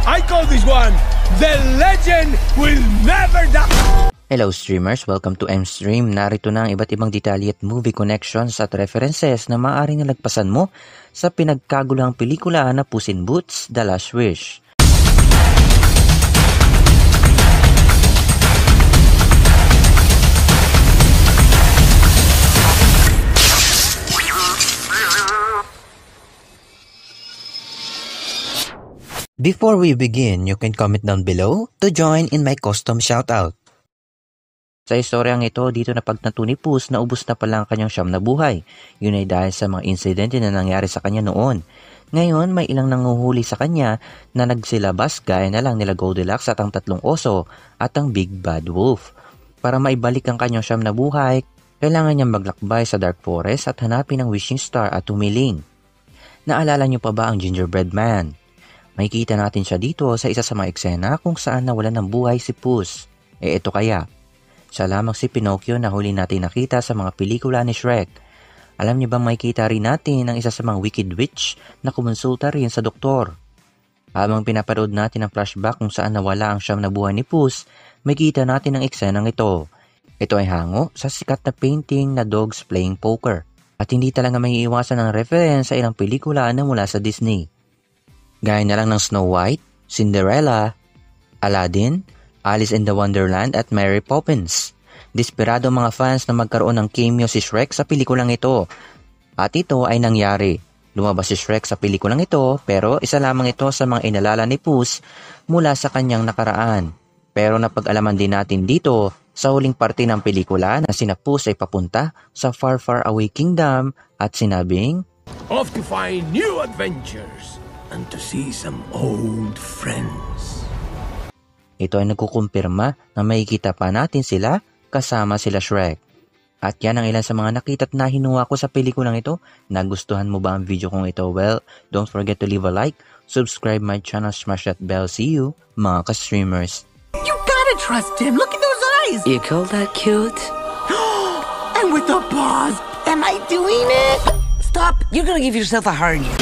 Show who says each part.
Speaker 1: I call this one, The Legend Will Never Die!
Speaker 2: Hello streamers, welcome to M-Stream. Narito na ang iba't ibang detalye at movie connections at references na maaaring nalagpasan mo sa pinagkagulahang pelikula na Puss in Boots: The Last Wish. Before we begin, you can comment down below to join in my custom shoutout. Sa istoryang ito, dito na pagtanto ni Puss na ubos na pala ang kanyang siyam na buhay. Yun ay dahil sa mga insidente na nangyari sa kanya noon. Ngayon, may ilang nanguhuli sa kanya na nagsilabas gaya na lang nila Goldilocks at ang tatlong oso at ang Big Bad Wolf. Para maibalik ang kanyang siyam na buhay, kailangan niyang maglakbay sa Dark Forest at hanapin ang Wishing Star at humiling. Naalala niyo pa ba ang Gingerbread Man? Makikita natin siya dito sa isa sa mga eksena kung saan nawalan ng buhay si Puss. Ito kaya. Siya lamang si Pinocchio na huli natin nakita sa mga pelikula ni Shrek. Alam niyo bang makikita rin natin ang isa sa mga Wicked Witch na kumonsulta rin sa doktor? Habang pinapanood natin ang flashback kung saan nawala ang siyam na buhay ni Puss, makikita natin ang eksenang ito. Ito ay hango sa sikat na painting na Dogs Playing Poker. At hindi talaga maiiwasan ang reference sa ilang pelikula na mula sa Disney. Gaya na lang ng Snow White, Cinderella, Aladdin, Alice in the Wonderland at Mary Poppins. Desperado mga fans na magkaroon ng cameo si Shrek sa pelikulang ito. At ito ay nangyari. Lumabas si Shrek sa pelikulang ito pero isa lamang ito sa mga inalala ni Puss mula sa kanyang nakaraan. Pero napag-alaman din natin dito sa huling parte ng pelikula na sina Puss ay papunta sa Far Far Away Kingdom at sinabing,
Speaker 1: Off to find new adventures and to see some old friends.
Speaker 2: Ito ay nagkukumpirma na makikita pa natin sila kasama sila Shrek. At yan ang ilan sa mga nakita at nahinuha ko sa pelikulang ito. Nagustuhan mo ba ang video kong ito? Well, don't forget to leave a like, subscribe my channel, smash that bell. See you, mga ka-streamers.
Speaker 3: You gotta trust him. Look at those eyes.
Speaker 4: You call that cute?
Speaker 3: And with the paws, am I doing it? Stop.
Speaker 4: You're gonna give yourself a hernia.